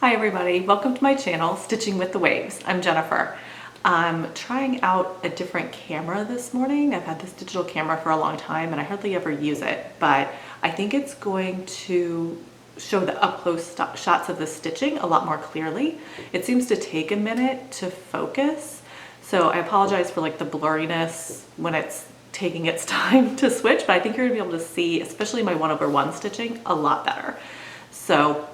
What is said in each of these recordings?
Hi everybody, welcome to my channel, Stitching with the Waves. I'm Jennifer. I'm trying out a different camera this morning. I've had this digital camera for a long time and I hardly ever use it, but I think it's going to show the up-close shots of the stitching a lot more clearly. It seems to take a minute to focus, so I apologize for like the blurriness when it's taking its time to switch, but I think you're gonna be able to see, especially my 1/1 stitching, a lot better. So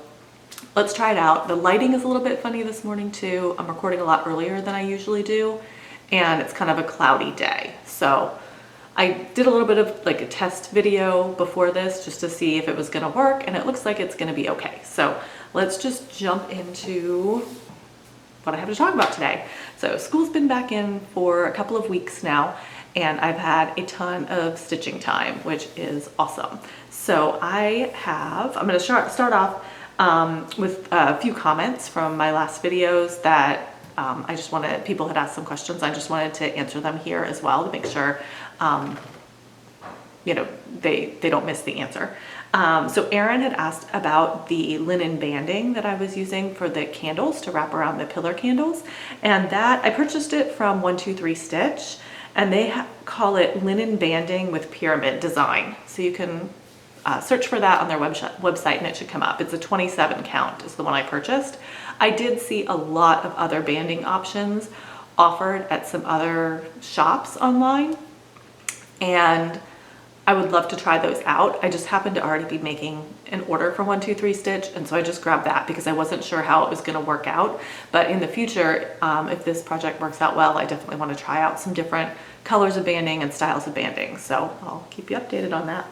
let's try it out. The lighting is a little bit funny this morning too. I'm recording a lot earlier than I usually do, and it's kind of a cloudy day. So I did a little bit of like a test video before this just to see if it was gonna work, and it looks like it's gonna be okay. So let's just jump into what I have to talk about today. So school's been back in for a couple of weeks now, and I've had a ton of stitching time, which is awesome. So I'm gonna start off with a few comments from my last videos that people had asked some questions. I just wanted to answer them here as well to make sure, they don't miss the answer. So Erin had asked about the linen banding that I was using for the candles to wrap around the pillar candles. And that I purchased it from 123 Stitch, and they call it linen banding with pyramid design. So you can search for that on their website and it should come up. It's a 27 count is the one I purchased. I did see a lot of other banding options offered at some other shops online, and I would love to try those out. I just happened to already be making an order for 123 Stitch, and so I just grabbed that because I wasn't sure how it was going to work out. But in the future, if this project works out well, I definitely want to try out some different colors of banding and styles of banding. So I'll keep you updated on that.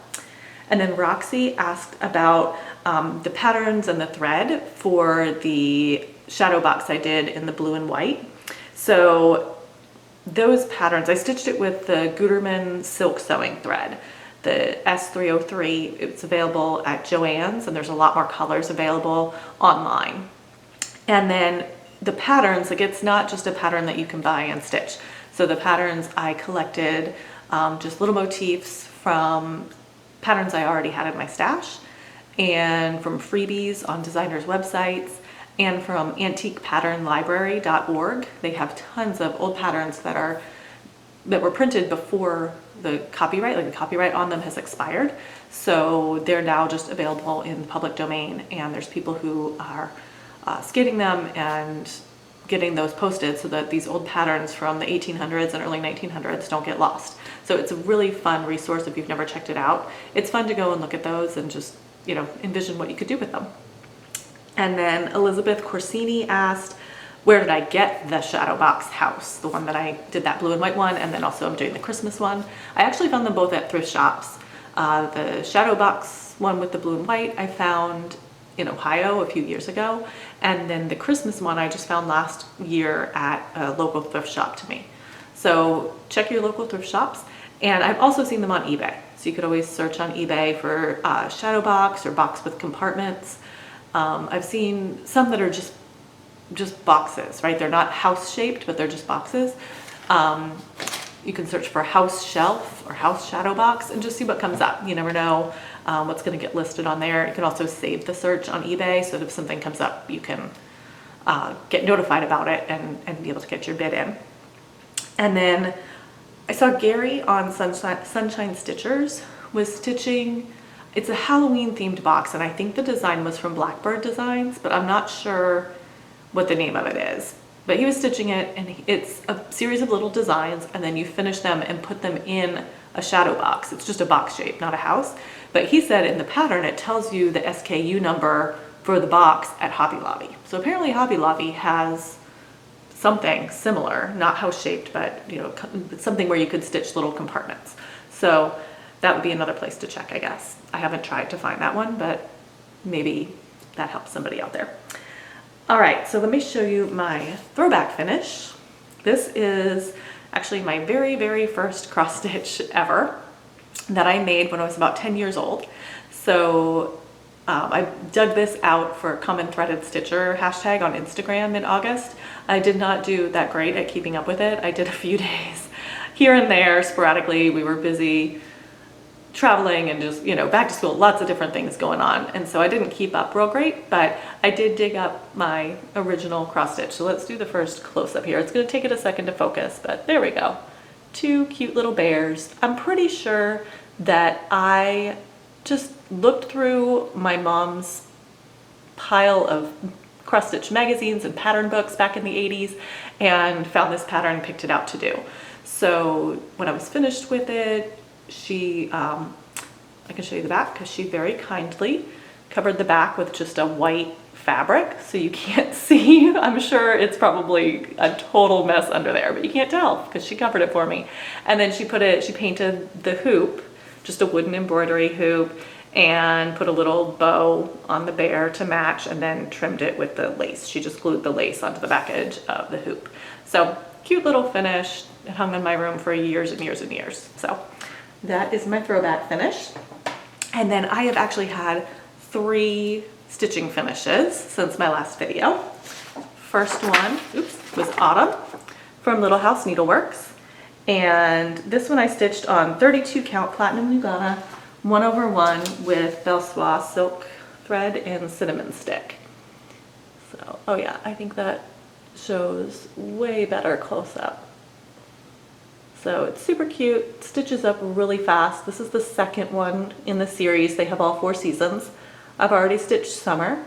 And then Roxy asked about the patterns and the thread for the shadow box I did in the blue and white. So those patterns, I stitched it with the Gutermann silk sewing thread, the S303. It's available at Joann's, and there's a lot more colors available online. And then the patterns, like it's not just a pattern that you can buy and stitch. So the patterns I collected, just little motifs from patterns I already had in my stash, and from freebies on designers' websites, and from antiquepatternlibrary.org. They have tons of old patterns that were printed before the copyright, like the copyright on them has expired. So they're now just available in the public domain, and there's people who are scanning them and getting those posted so that these old patterns from the 1800s and early 1900s don't get lost. So it's a really fun resource if you've never checked it out. It's fun to go and look at those and just, envision what you could do with them. And then Elizabeth Corsini asked, where did I get the shadow box house? The one that I did that blue and white one, and then also I'm doing the Christmas one. I actually found them both at thrift shops. The shadow box one with the blue and white I found in Ohio a few years ago, and then the Christmas one I just found last year at a local thrift shop to me. So check your local thrift shops, and I've also seen them on eBay. So you could always search on eBay for shadow box or box with compartments. I've seen some that are just boxes, right? They're not house shaped, but they're just boxes. You can search for house shelf or house shadow box and just see what comes up. You never know what's going to get listed on there. You can also save the search on eBay so that if something comes up, you can get notified about it and be able to get your bid in. And then I saw Gary on Sunshine Stitchers was stitching. It's a Halloween themed box, and I think the design was from Blackbird Designs, but I'm not sure what the name of it is. But he was stitching it, and it's a series of little designs, and then you finish them and put them in a shadow box. It's just a box shape, not a house. But he said in the pattern, it tells you the SKU number for the box at Hobby Lobby. So apparently Hobby Lobby has something similar, not house shaped, but something where you could stitch little compartments. So that would be another place to check, I guess. I haven't tried to find that one, but maybe that helps somebody out there. All right, so let me show you my throwback finish. This is actually my very, very first cross stitch ever that I made when I was about 10 years old. So I dug this out for Common Threaded Stitcher hashtag on Instagram in August. I did not do that great at keeping up with it. I did a few days here and there sporadically. We were busy traveling and just, you know, back to school, lots of different things going on. And so I didn't keep up real great, but I did dig up my original cross stitch. So let's do the first close up here. It's gonna take it a second to focus, but there we go. Two cute little bears. I'm pretty sure that I just looked through my mom's pile of cross stitch magazines and pattern books back in the 80s and found this pattern and picked it out to do. So when I was finished with it, she, I can show you the back because she very kindly covered the back with just a white fabric, so you can't see. I'm sure it's probably a total mess under there, but you can't tell because she covered it for me. And then she painted the hoop, just a wooden embroidery hoop, and put a little bow on the bear to match, and then trimmed it with the lace. She just glued the lace onto the back edge of the hoop. So cute little finish. It hung in my room for years and years and years. So that is my throwback finish. And then I have actually had 3 stitching finishes since my last video. First one, was Autumn from Little House Needleworks. And this one I stitched on 32 count Platinum Lugana 1/1 with Belsois silk thread and cinnamon stick. So, oh yeah, I think that shows way better close up. So it's super cute, stitches up really fast. This is the second one in the series. They have all 4 seasons. I've already stitched summer.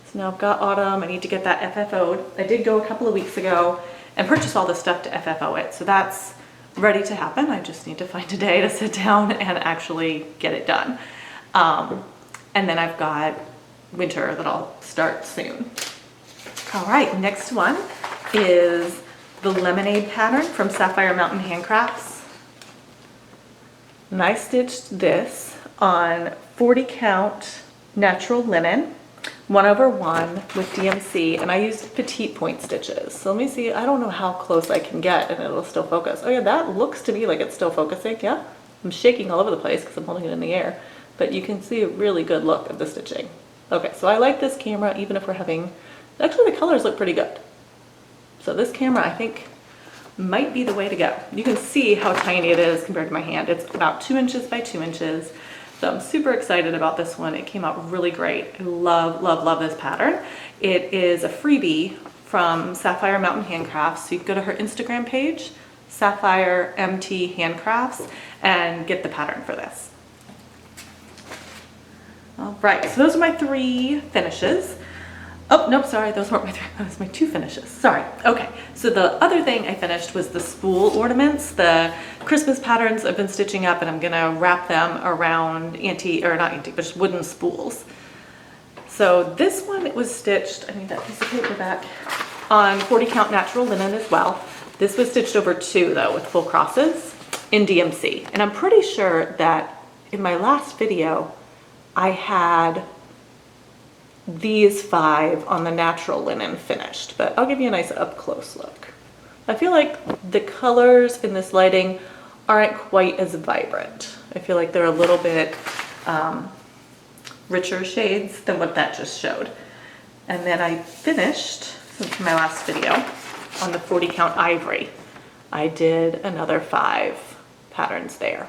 So now I've got autumn. I need to get that FFO'd. I did go a couple of weeks ago and purchase all the stuff to FFO it. So that's ready to happen. I just need to find a day to sit down and actually get it done. And then I've got winter that I'll start soon. All right, next one is the lemonade pattern from Sapphire Mountain Handcrafts. And I stitched this on 40 count natural linen 1/1 with DMC, and I used petite point stitches. So let me see, I don't know how close I can get and it'll still focus. Oh yeah, that looks to me like it's still focusing. Yeah, I'm shaking all over the place because I'm holding it in the air, but you can see a really good look of the stitching. Okay, so I like this camera even if we're having, actually the colors look pretty good. So this camera I think might be the way to go. You can see how tiny it is compared to my hand. It's about 2 inches by 2 inches. So I'm super excited about this one. It came out really great. I love, love, love this pattern. It is a freebie from Sapphire Mountain Handcrafts. So you can go to her Instagram page, Sapphire MT Handcrafts, and get the pattern for this. All right, so those are my 3 finishes. Oh, nope, sorry, those weren't my 3, that was my 2 finishes, sorry. Okay, so the other thing I finished was the spool ornaments, the Christmas patterns I've been stitching up, and I'm gonna wrap them around not antique, but just wooden spools. So this one, it was stitched, I need that piece of paper back, on 40 count natural linen as well. This was stitched over 2 though, with full crosses in DMC. And I'm pretty sure that in my last video, I had these 5 on the natural linen finished, but I'll give you a nice up close look. I feel like the colors in this lighting aren't quite as vibrant. I feel like they're a little bit richer shades than what that just showed. And then I finished, since my last video, on the 40 count ivory. I did another 5 patterns there.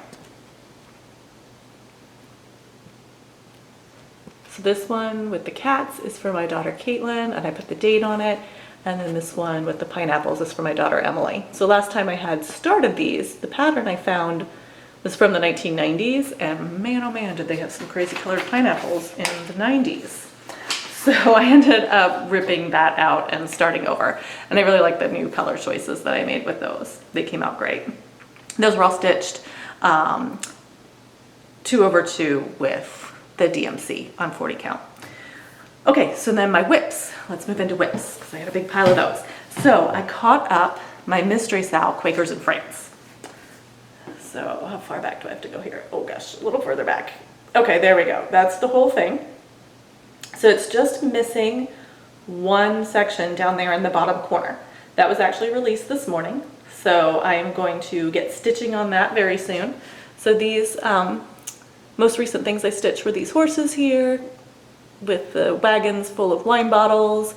So this one with the cats is for my daughter Caitlin, and I put the date on it. And then this one with the pineapples is for my daughter Emily. So last time I had started these, the pattern I found was from the 1990s, and man oh man did they have some crazy colored pineapples in the 90s. So I ended up ripping that out and starting over. And I really like the new color choices that I made with those. They came out great. Those were all stitched 2/2 with the DMC on 40 count. Okay, so then my whips. Let's move into whips because I had a big pile of those. So I caught up my Mystery Sal Quakers in France. So how far back do I have to go here? Oh gosh, a little further back. Okay, there we go. That's the whole thing. So it's just missing one section down there in the bottom corner. That was actually released this morning. So I am going to get stitching on that very soon. So these most recent things I stitched were these horses here with the wagons full of wine bottles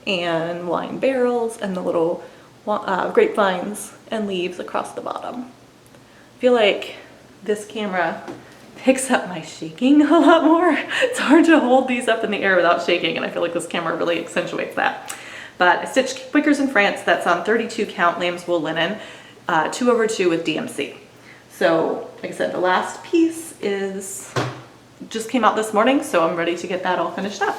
and wine barrels and the little grapevines and leaves across the bottom. I feel like this camera picks up my shaking a lot more. It's hard to hold these up in the air without shaking, and I feel like this camera really accentuates that. But I stitched Quakers in France. That's on 32 count lamb's wool linen, 2/2 with DMC. So like I said, the last piece just came out this morning, so I'm ready to get that all finished up.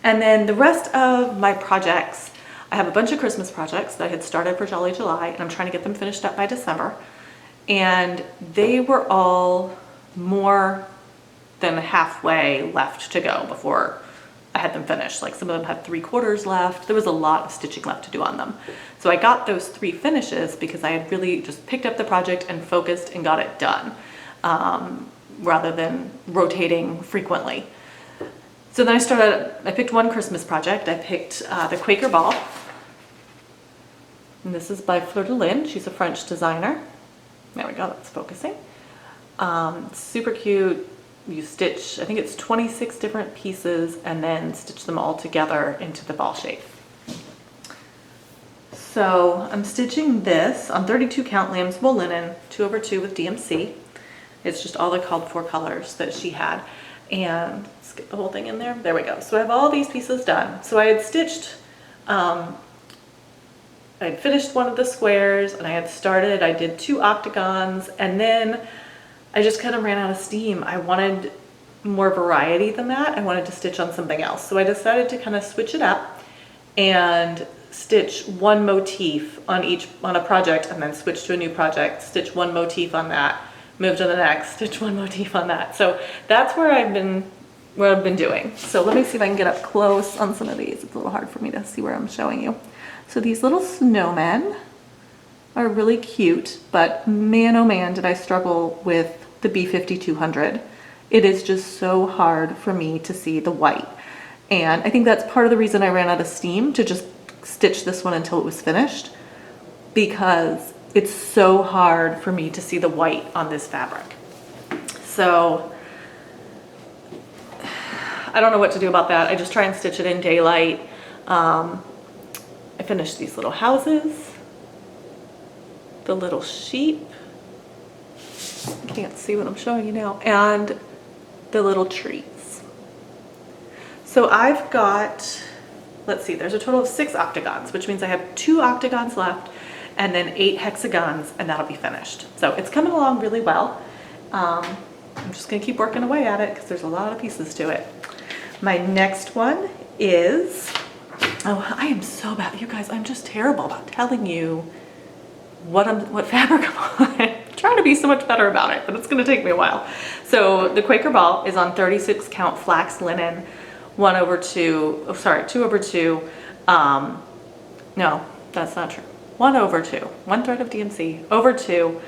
And then the rest of my projects, I have a bunch of Christmas projects that I had started for Jolly July, and I'm trying to get them finished up by December. And they were all more than halfway left to go before I had them finished. Like some of them had 3/4 left. There was a lot of stitching left to do on them. So I got those 3 finishes because I had really just picked up the project and focused and got it done, rather than rotating frequently. So then I picked one Christmas project. I picked the Quaker ball. And this is by Fleur de Lin. She's a French designer. There we go, that's focusing. Super cute. You stitch, I think it's 26 different pieces, and then stitch them all together into the ball shape. So I'm stitching this on 32 count lamb's wool linen, 2/2 with DMC. It's just all the called for colors that she had. And let's get the whole thing in there. There we go. So I have all these pieces done. So I had stitched, I had finished one of the squares, and I did 2 octagons, and then I just kind of ran out of steam. I wanted more variety than that. I wanted to stitch on something else. So I decided to kind of switch it up and stitch one motif on a project, and then switch to a new project, stitch one motif on that, move to the next, stitch one motif on that. So that's where I've been doing. So let me see if I can get up close on some of these. It's a little hard for me to see where I'm showing you. So these little snowmen are really cute, but man, oh man, did I struggle with the B5200. It is just so hard for me to see the white. And I think that's part of the reason I ran out of steam to just stitch this one until it was finished, because it's so hard for me to see the white on this fabric. So I don't know what to do about that. I just try and stitch it in daylight. I finished these little houses, the little sheep, I can't see what I'm showing you now, and the little trees. So I've got, let's see, there's a total of 6 octagons, which means I have 2 octagons left, and then 8 hexagons, and that'll be finished. So it's coming along really well. I'm just gonna keep working away at it because there's a lot of pieces to it. My next one is, oh, I am so bad, you guys, I'm just terrible about telling you what fabric I'm on. I'm trying to be so much better about it, but it's gonna take me a while. So the Quaker ball is on 36 count flax linen, 1/2, oh sorry, 2/2, no, that's not true. 1/2, 1/3 of DMC, over 2,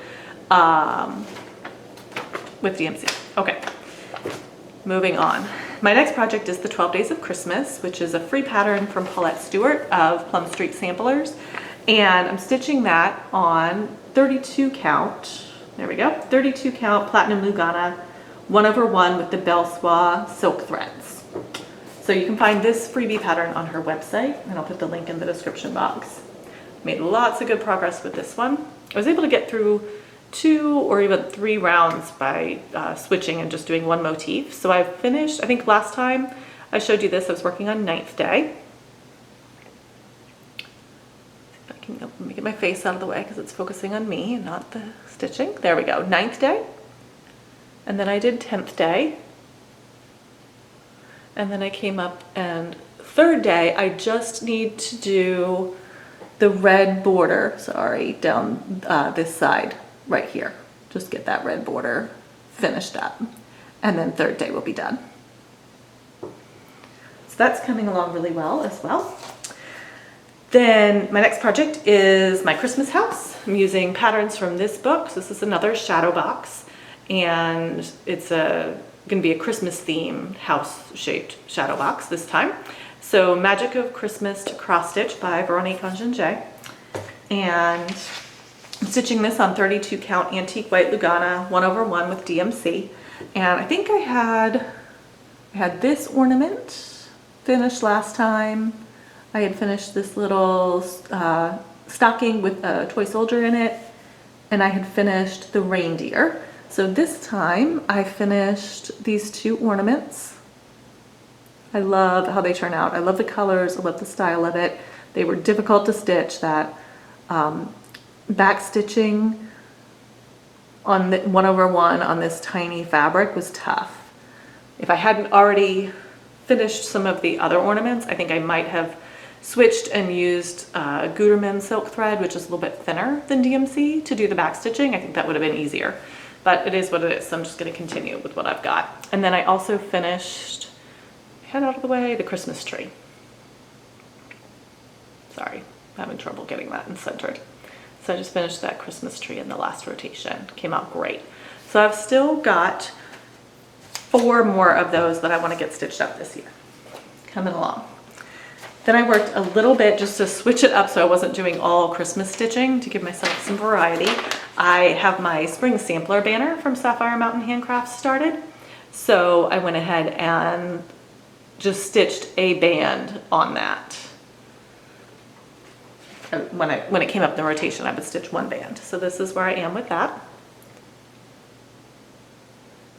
with DMC. Okay, moving on. My next project is the 12 Days of Christmas, which is a free pattern from Paulette Stewart of Plum Street Samplers. And I'm stitching that on 32 count, there we go, 32 count platinum Lugana, 1/1 with the Belle Soie silk threads. So you can find this freebie pattern on her website, and I'll put the link in the description box. Made lots of good progress with this one. I was able to get through 2 or even 3 rounds by switching and just doing one motif. So I've finished, I think last time I showed you this, I was working on 9th day. Let me get my face out of the way because it's focusing on me and not the stitching. There we go, 9th day. And then I did 10th day. And then I came up, and 3rd day, I just need to do the red border, sorry, down this side right here. Just get that red border finished up. And then 3rd day will be done. So that's coming along really well as well. Then my next project is my Christmas house. I'm using patterns from this book. So this is another shadow box, and it's going to be a Christmas themed house shaped shadow box this time. So Magic of Christmas to Cross Stitch by Veronique Enginger. And I'm stitching this on 32 count antique white Lugana, 1/1 with DMC. And I think I had this ornament finished last time. I had finished this little stocking with a toy soldier in it, and I had finished the reindeer. So this time I finished these 2 ornaments. I love how they turn out. I love the colors, I love the style of it. They were difficult to stitch. That back stitching on the 1/1 on this tiny fabric was tough. If I hadn't already finished some of the other ornaments, I think I might have switched and used Gutermann silk thread, which is a little bit thinner than DMC, to do the back stitching. I think that would have been easier, but it is what it is. So I'm just going to continue with what I've got. And then I also finished, head out of the way, the Christmas tree. Sorry, I'm having trouble getting that and centered. So I just finished that Christmas tree in the last rotation. Came out great. So I've still got 4 more of those that I want to get stitched up this year. Coming along. Then I worked a little bit just to switch it up so I wasn't doing all Christmas stitching, to give myself some variety. I have my spring sampler banner from Sapphire Mountain Handcrafts started. So I went ahead and just stitched a band on that. When it came up in the rotation, I would stitch 1 band. So this is where I am with that.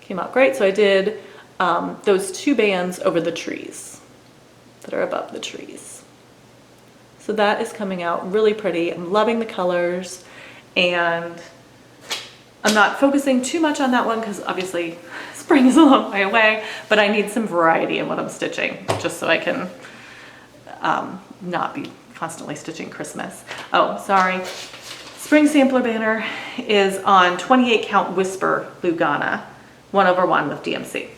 Came out great. So I did those 2 bands over the trees that are above the trees. So that is coming out really pretty. I'm loving the colors, and I'm not focusing too much on that one because obviously spring is a long way away, but I need some variety in what I'm stitching just so I can not be constantly stitching Christmas. Oh, sorry. Spring sampler banner is on 28 count Whisper Lugana, 1/1 with DMC.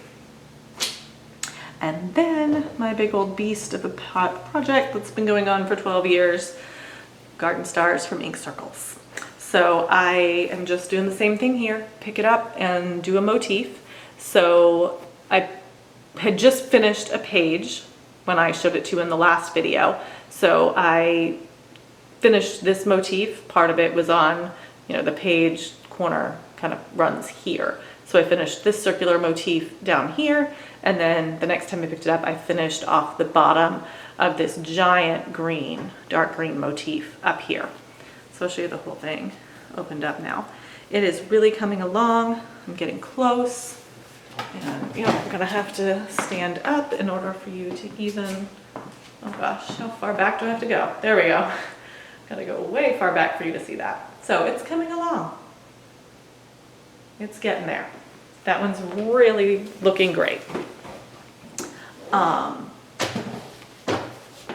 And then my big old beast of a project that's been going on for 12 years, Garden Stars from Ink Circles. So I am just doing the same thing here, pick it up and do a motif. So I had just finished a page when I showed it to you in the last video. So I finished this motif. Part of it was on, the page corner kind of runs here. So I finished this circular motif down here, and then the next time I picked it up, I finished off the bottom of this giant green, dark green motif up here. So I'll show you the whole thing opened up now. It is really coming along. I'm getting close, and I'm gonna have to stand up in order for you to even, oh gosh, how far back do I have to go? There we go. Gotta go way far back for you to see that. So it's coming along. It's getting there. That one's really looking great.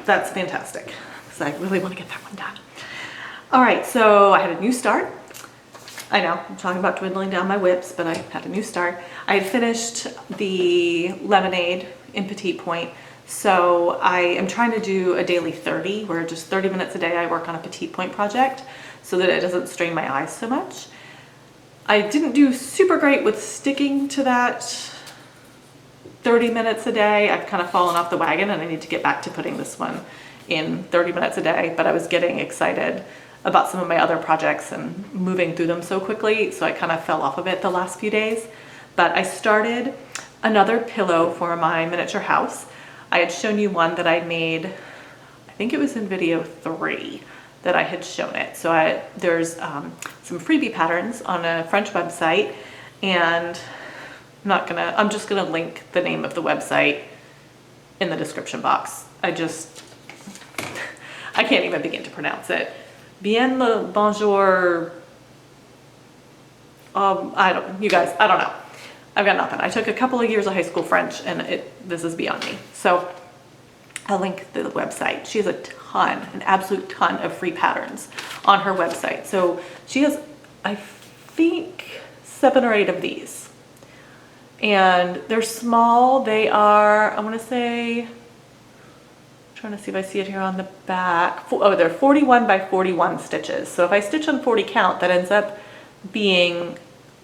That's fantastic, because I really want to get that one done. All right, so I had a new start. I know, I'm talking about dwindling down my whips, but I had a new start. I had finished the lemonade in Petite Point, so I am trying to do a daily 30, where just 30 minutes a day I work on a Petite Point project so that it doesn't strain my eyes so much. I didn't do super great with sticking to that 30 minutes a day. I've kind of fallen off the wagon, and I need to get back to putting this one in 30 minutes a day, but I was getting excited about some of my other projects and moving through them so quickly, so I kind of fell off of it the last few days. But I started another pillow for my miniature house. I had shown you one that I made, I think it was in video 3 that I had shown it. So there's some freebie patterns on a French website, and I'm just gonna link the name of the website in the description box. I can't even begin to pronounce it. Bien le bonjour. I don't know. I've got nothing. I took a couple of years of high school French, and this is beyond me. So I'll link the website. She has an absolute ton of free patterns on her website. So she has, I think, 7 or 8 of these. And they're small. They are, I want to say, trying to see if I see it here on the back. Oh, they're 41 by 41 stitches. So if I stitch on 40 count, that ends up being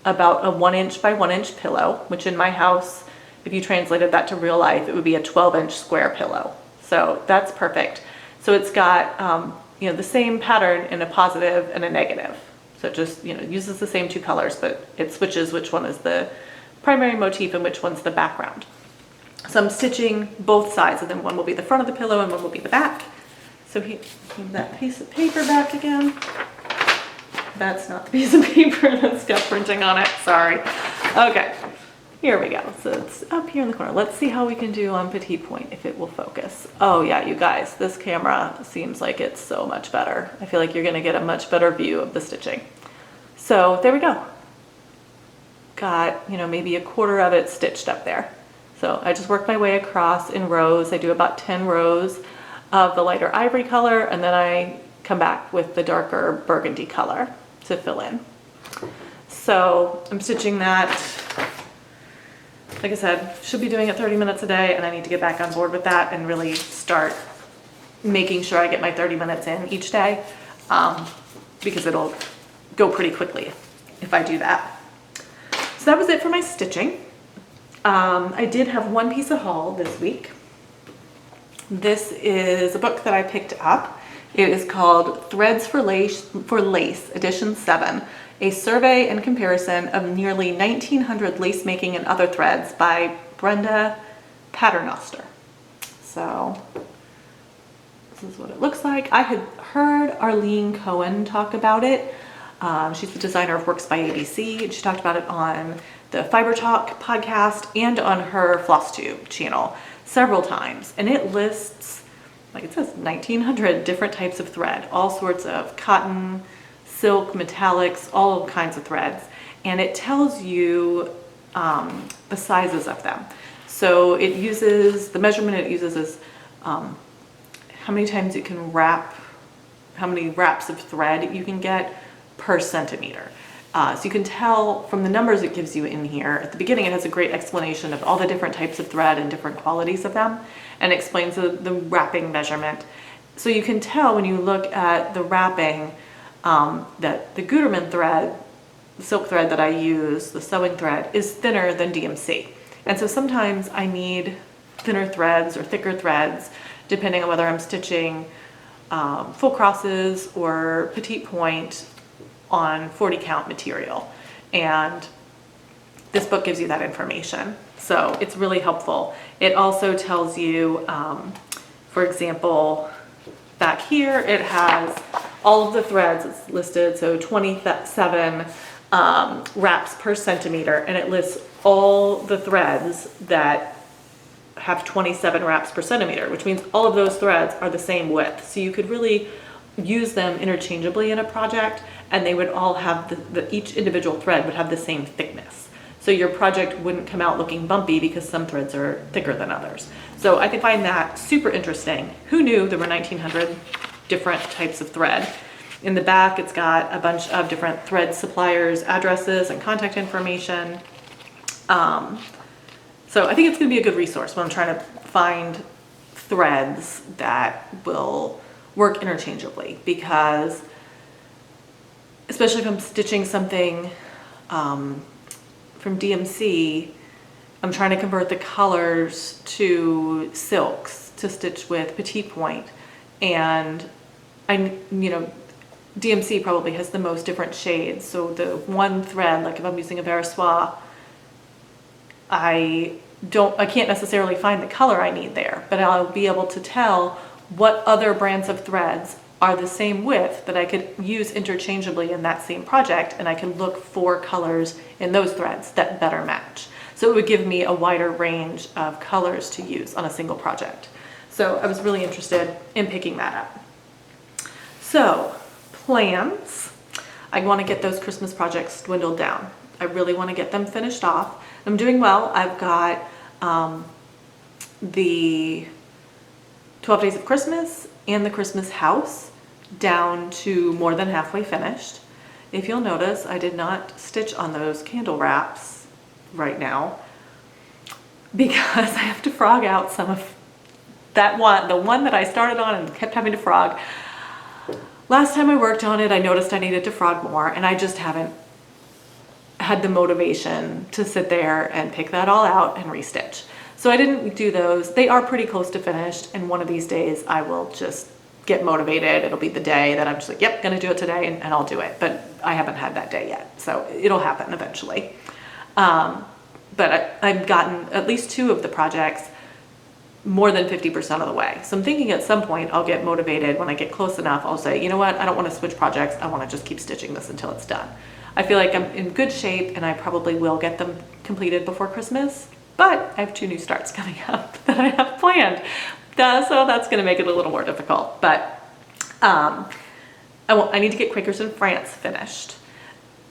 about a 1 inch by 1 inch pillow, which in my house, if you translated that to real life, it would be a 12-inch square pillow. So that's perfect. So it's got, the same pattern in a positive and a negative. So it just, uses the same 2 colors, but it switches which one is the primary motif and which one's the background. So I'm stitching both sides, and then one will be the front of the pillow and one will be the back. So give that piece of paper back again. That's not the piece of paper that's got printing on it, sorry. Okay, here we go. So it's up here in the corner. Let's see how we can do on petite point, if it will focus. Oh yeah, you guys, this camera seems like it's so much better. I feel like you're gonna get a much better view of the stitching. So there we go. Got, you know, maybe a quarter of it stitched up there. So I just work my way across in rows. I do about 10 rows of the lighter ivory color, and then I come back with the darker burgundy color to fill in. So I'm stitching that, like I said, should be doing it 30 minutes a day, and I need to get back on board with that and really start making sure I get my 30 minutes in each day, because it'll go pretty quickly if I do that. So that was it for my stitching. I did have one piece of haul this week. This is a book that I picked up. It is called Threads for Lace, Edition 7, a survey and comparison of nearly 1,900 lace making and other threads by Brenda Paternoster. So this is what it looks like. I had heard Arlene Cohen talk about it. She's the designer of Works by ABC, and she talked about it on the Fiber Talk podcast and on her Flosstube channel several times. And it lists, like it says, 1,900 different types of thread, all sorts of cotton, silk, metallics, all kinds of threads. And it tells you the sizes of them. So it uses, the measurement it uses is how many times you can wrap, how many wraps of thread you can get per centimeter. So you can tell from the numbers it gives you in here. At the beginning, it has a great explanation of all the different types of thread and different qualities of them, and explains the wrapping measurement. So you can tell when you look at the wrapping that the Gutermann thread, the silk thread that I use, the sewing thread, is thinner than DMC. And so sometimes I need thinner threads or thicker threads, depending on whether I'm stitching full crosses or petite point on 40 count material. And this book gives you that information. So it's really helpful. It also tells you, for example, back here, it has all of the threads, it's listed, so 27 wraps per centimeter, and it lists all the threads that have 27 wraps per centimeter, which means all of those threads are the same width. So you could really use them interchangeably in a project, and they would all have each individual thread would have the same thickness. So your project wouldn't come out looking bumpy because some threads are thicker than others. So I find that super interesting. Who knew there were 1,900 different types of thread? In the back, it's got a bunch of different thread suppliers, addresses, and contact information. So I think it's going to be a good resource when I'm trying to find threads that will work interchangeably, because especially if I'm stitching something from DMC, I'm trying to convert the colors to silks to stitch with petite point, and DMC probably has the most different shades. So the one thread, like if I'm using a Versoix, I can't necessarily find the color I need there, but I'll be able to tell what other brands of threads are the same width that I could use interchangeably in that same project, and I can look for colors in those threads that better match. So it would give me a wider range of colors to use on a single project. So I was really interested in picking that up. So plans, I want to get those Christmas projects dwindled down. I really want to get them finished off. I'm doing well. I've got the 12 Days of Christmas and the Christmas house down to more than halfway finished. If you'll notice, I did not stitch on those candle wraps right now because I have to frog out some of that one, the one that I started on and kept having to frog. Last time I worked on it, I noticed I needed to frog more, and I just haven't had the motivation to sit there and pick that all out and restitch. So I didn't do those. They are pretty close to finished, and one of these days I will just get motivated. It'll be the day that I'm just like, yep, gonna do it today, and I'll do it. But I haven't had that day yet, so it'll happen eventually. But I've gotten at least 2 of the projects more than 50% of the way. So I'm thinking at some point I'll get motivated when I get close enough. I'll say, you know what, I don't want to switch projects. I want to just keep stitching this until it's done. I feel like I'm in good shape and I probably will get them completed before Christmas, but I have 2 new starts coming up that I have planned. So that's going to make it a little more difficult, but I need to get Quakers in France finished.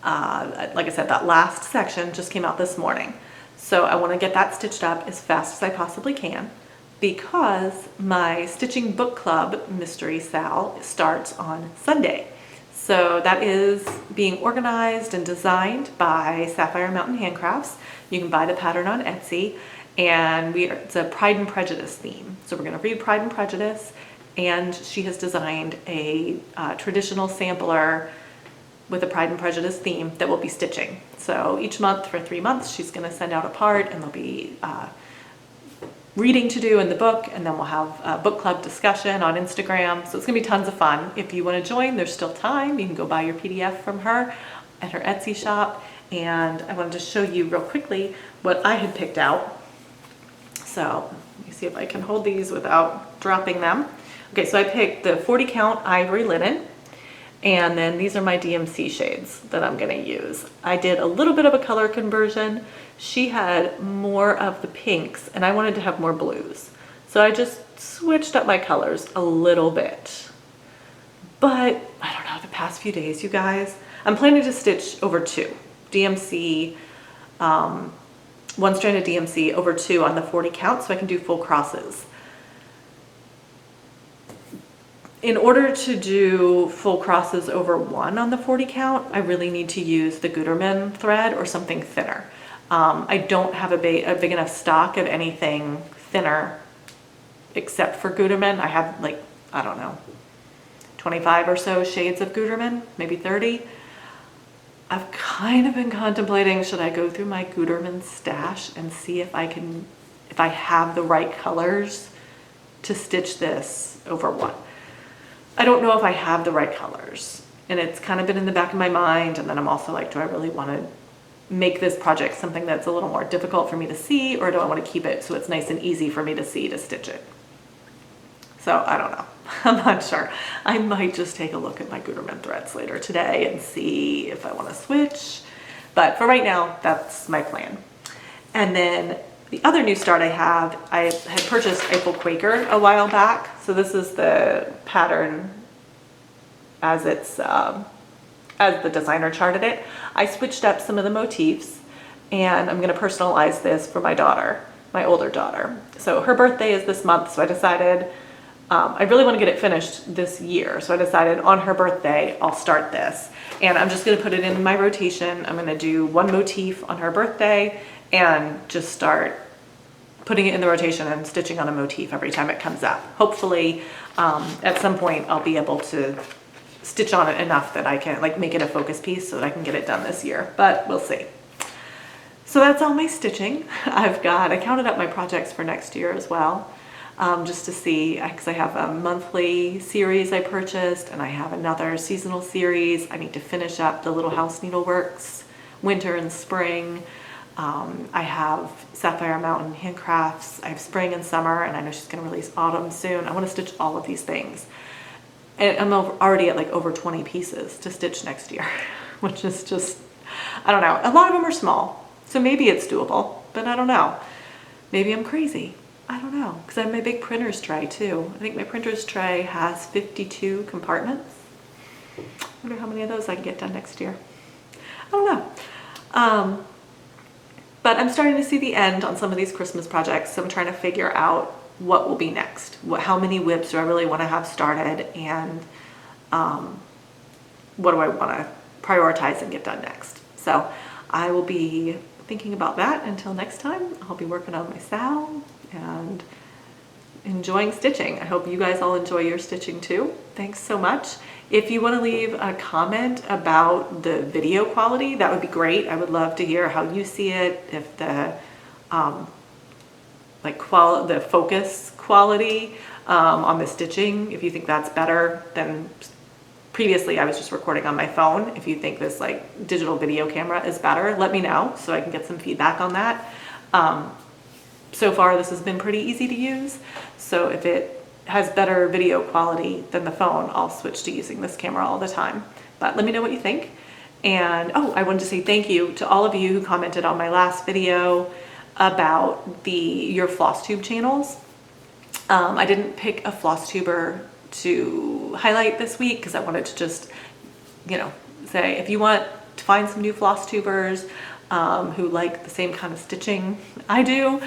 Like I said, that last section just came out this morning. So I want to get that stitched up as fast as I possibly can, because my stitching book club Mystery Sal starts on Sunday. So that is being organized and designed by Sapphire Mountain Handcrafts. You can buy the pattern on Etsy, and it's a Pride and Prejudice theme. So we're going to read Pride and Prejudice, and she has designed a traditional sampler with a Pride and Prejudice theme that we'll be stitching. So each month for 3 months, she's going to send out a part, and there'll be reading to do in the book, and then we'll have a book club discussion on Instagram. So it's gonna be tons of fun. If you want to join, there's still time. You can go buy your PDF from her at her Etsy shop. And I wanted to show you real quickly what I had picked out. So let me see if I can hold these without dropping them. Okay, so I picked the 40 count ivory linen, and then these are my DMC shades that I'm gonna use. I did a little bit of a color conversion. She had more of the pinks and I wanted to have more blues. So I just switched up my colors a little bit. But I don't know, the past few days, you guys, I'm planning to stitch over 2 DMC, 1 strand of DMC over 2 on the 40 count so I can do full crosses. In order to do full crosses over 1 on the 40 count, I really need to use the Gutermann thread or something thinner. I don't have a big enough stock of anything thinner except for Gutermann. I have, like, I don't know, 25 or so shades of Gutermann, maybe 30. I've kind of been contemplating, should I go through my Gutermann stash and see if I have the right colors to stitch this over 1. I don't know if I have the right colors, and it's kind of been in the back of my mind. And then I'm also like, do I really want to make this project something that's a little more difficult for me to see, or do I want to keep it so it's nice and easy for me to see to stitch it? So I don't know. I'm not sure. I might just take a look at my Gutermann threads later today and see if I want to switch. But for right now, that's my plan. And then the other new start I had purchased a full Quaker a while back. So this is the pattern as it's as the designer charted it. I switched up some of the motifs, and I'm going to personalize this for my daughter, my older daughter. So her birthday is this month, so I decided I really want to get it finished this year. So I decided on her birthday, I'll start this. And I'm just going to put it in my rotation. I'm going to do 1 motif on her birthday and just start putting it in the rotation and stitching on a motif every time it comes up. Hopefully, at some point, I'll be able to stitch on it enough that I can make it a focus piece so that I can get it done this year, but we'll see. So that's all my stitching. I counted up my projects for next year as well, just to see, because I have a monthly series I purchased, and I have another seasonal series. I need to finish up the Little House Needleworks winter and spring. I have Sapphire Mountain Handcrafts. I have spring and summer, and I know she's going to release autumn soon. I want to stitch all of these things. And I'm already at over 20 pieces to stitch next year, which is just, I don't know. A lot of them are small, so maybe it's doable, but I don't know. Maybe I'm crazy. I don't know, because I have my big printer's tray too. I think my printer's tray has 52 compartments. I wonder how many of those I can get done next year. I don't know. But I'm starting to see the end on some of these Christmas projects, so I'm trying to figure out what will be next. How many whips do I really want to have started, and what do I want to prioritize and get done next? So I will be thinking about that until next time. I'll be working on my Sal and enjoying stitching. I hope you guys all enjoy your stitching too. Thanks so much. If you want to leave a comment about the video quality, that would be great. I would love to hear how you see it, if the the focus quality on the stitching, if you think that's better than previously I was just recording on my phone. If you think this digital video camera is better, let me know so I can get some feedback on that. so far this has been pretty easy to use. So if it has better video quality than the phone, I'll switch to using this camera all the time. But let me know what you think. And oh, I wanted to say thank you to all of you who commented on my last video about your Flosstube channels. I didn't pick a Flosstuber to highlight this week because I wanted to just, you know, say if you want to find some new Flosstubers who like the same kind of stitching I do,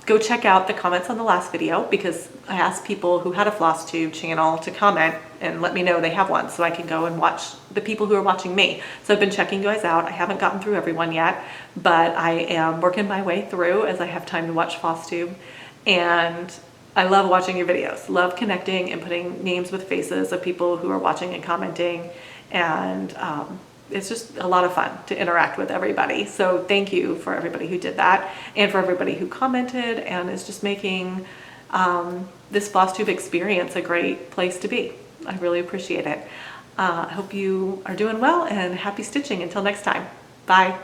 go check out the comments on the last video, because I asked people who had a Flosstube channel to comment and let me know they have one so I can go and watch the people who are watching me. So I've been checking you guys out. I haven't gotten through everyone yet, but I am working my way through as I have time to watch Flosstube. And I love watching your videos, love connecting and putting names with faces of people who are watching and commenting. And it's just a lot of fun to interact with everybody. So thank you for everybody who did that, and for everybody who commented and is just making this Flosstube experience a great place to be. I really appreciate it. I hope you are doing well, and happy stitching until next time. Bye.